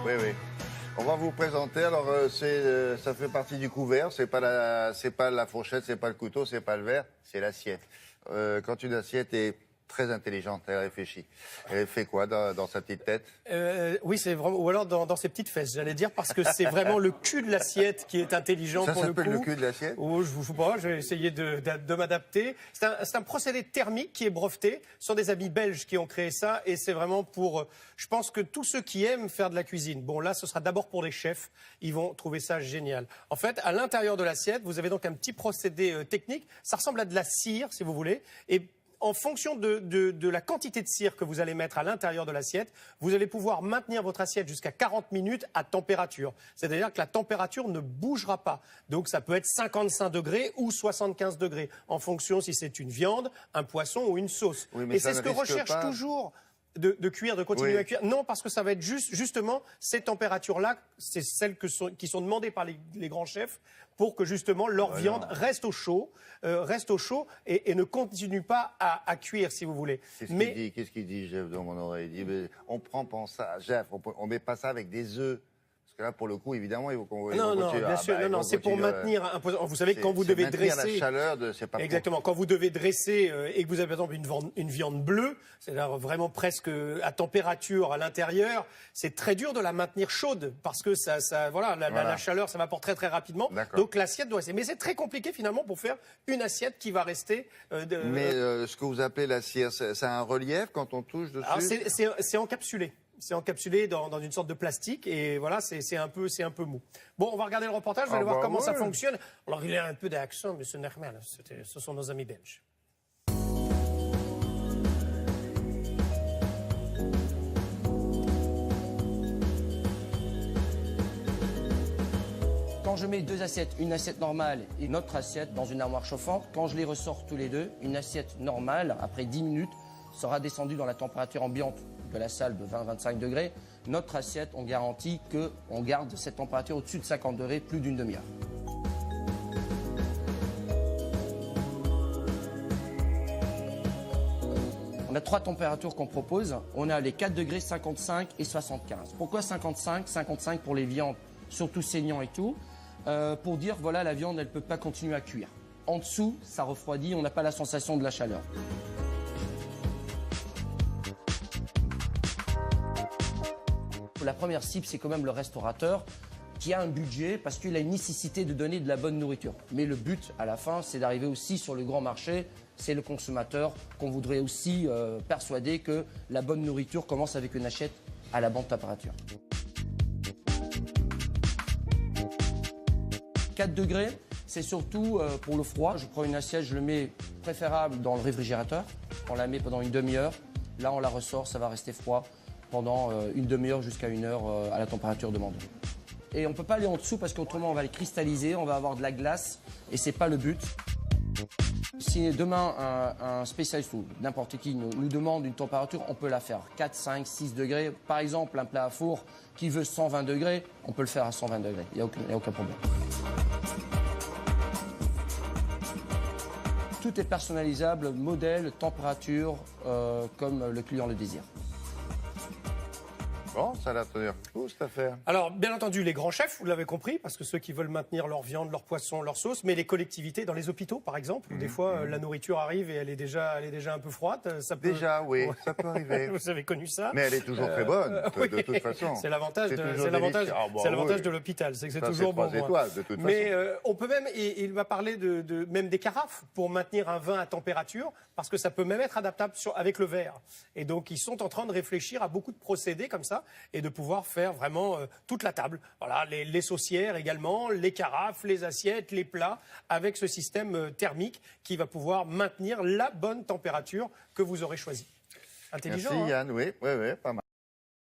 Oui, oui. On va vous présenter. Alors, ça fait partie du couvert. C'est pas la fourchette, c'est pas le couteau, c'est pas le verre, c'est l'assiette. Quand une assiette est très intelligente, elle réfléchit. Elle fait quoi dans sa petite tête? Oui, c'est vraiment, ou alors dans ses petites fesses, j'allais dire, parce que c'est vraiment le cul de l'assiette qui est intelligent pour le coup. Ça s'appelle le cul de l'assiette? Oh, je sais pas, je vais essayer de m'adapter. C'est un procédé thermique qui est breveté. Ce sont des amis belges qui ont créé ça et c'est vraiment pour, je pense que tous ceux qui aiment faire de la cuisine, bon là, ce sera d'abord pour les chefs, ils vont trouver ça génial. En fait, à l'intérieur de l'assiette, vous avez donc un petit procédé technique. Ça ressemble à de la cire, si vous voulez, et en fonction de la quantité de cire que vous allez mettre à l'intérieur de l'assiette, vous allez pouvoir maintenir votre assiette jusqu'à 40 minutes à température. C'est-à-dire que la température ne bougera pas. Donc ça peut être 55 degrés ou 75 degrés, en fonction si c'est une viande, un poisson ou une sauce. Oui, mais et c'est ce que recherche toujours de cuire, de continuer à cuire. Non, parce que ça va être justement ces températures-là, c'est celles qui sont demandées par les grands chefs pour que justement leur viande reste au chaud, et ne continue pas à cuire, si vous voulez. Qu'est-ce qu'il dit, Jeff, dans mon oreille? Il dit, mais on prend pas ça, Jeff, on met pas ça avec des œufs. Parce que là, pour le coup, évidemment, il faut qu'on... Non, bien sûr, non, c'est pour maintenir un peu... Vous savez, quand vous devez dresser... la chaleur de... Exactement, quand vous devez dresser et que vous avez, par exemple, une viande bleue, c'est-à-dire vraiment presque à température à l'intérieur, c'est très dur de la maintenir chaude, parce que la chaleur s'évapore très, très rapidement. Donc l'assiette doit rester. Mais c'est très compliqué, finalement, pour faire une assiette qui va rester... Mais ce que vous appelez la cire, ça a un relief quand on touche dessus? Alors, c'est encapsulé. C'est encapsulé dans une sorte de plastique et voilà, c'est un peu mou. Bon, on va regarder le reportage, vous allez voir comment ça fonctionne. Alors, il a un peu d'accent, mais c'est normal, ce sont nos amis belges. Quand je mets deux assiettes, une assiette normale et une autre assiette dans une armoire chauffante, quand je les ressors tous les deux, une assiette normale, après 10 minutes, sera descendue dans la température ambiante de la salle de 20-25 degrés. Notre assiette, on garantit qu'on garde cette température au-dessus de 50 degrés plus d'une demi-heure. On a trois températures qu'on propose. On a les 4 degrés, 55 et 75. Pourquoi 55? 55 pour les viandes, surtout saignant et tout. Pour dire, voilà, la viande, elle ne peut pas continuer à cuire. En dessous, ça refroidit, on n'a pas la sensation de la chaleur. La première cible, c'est quand même le restaurateur qui a un budget parce qu'il a une nécessité de donner de la bonne nourriture. Mais le but, à la fin, c'est d'arriver aussi sur le grand marché. C'est le consommateur qu'on voudrait aussi persuader que la bonne nourriture commence avec une assiette à la bonne température. 4 degrés, c'est surtout pour le froid. Je prends une assiette, je le mets préférable dans le réfrigérateur. On la met pendant une demi-heure. Là, on la ressort, ça va rester froid pendant une demi-heure jusqu'à une heure à la température demandée. Et on ne peut pas aller en dessous parce qu'autrement on va les cristalliser, on va avoir de la glace et ce n'est pas le but. Si demain un spécialiste ou n'importe qui nous demande une température, on peut la faire 4, 5, 6 degrés. Par exemple, un plat à four qui veut 120 degrés, on peut le faire à 120 degrés, il n'y a aucun problème. Tout est personnalisable, modèle, température, comme le client le désire. Bon, ça a l'air de tenir tout, cette affaire. Alors, bien entendu, les grands chefs, vous l'avez compris, parce que ceux qui veulent maintenir leur viande, leur poisson, leur sauce, mais les collectivités, dans les hôpitaux, par exemple, où des fois, la nourriture arrive et elle est déjà un peu froide. Ça peut... Déjà, oui, ça peut arriver. Vous avez connu ça. Mais elle est toujours très bonne, oui. de toute façon. C'est l'avantage de l'hôpital, c'est que c'est toujours bon. Étoiles, de toute mais on peut même, il m'a parlé même des carafes pour maintenir un vin à température, parce que ça peut même être adaptable avec le verre. Et donc, ils sont en train de réfléchir à beaucoup de procédés comme ça, et de pouvoir faire vraiment toute la table. Voilà, les saucières également, les carafes, les assiettes, les plats, avec ce système thermique qui va pouvoir maintenir la bonne température que vous aurez choisie. Intelligent. Merci Yann, oui, pas mal.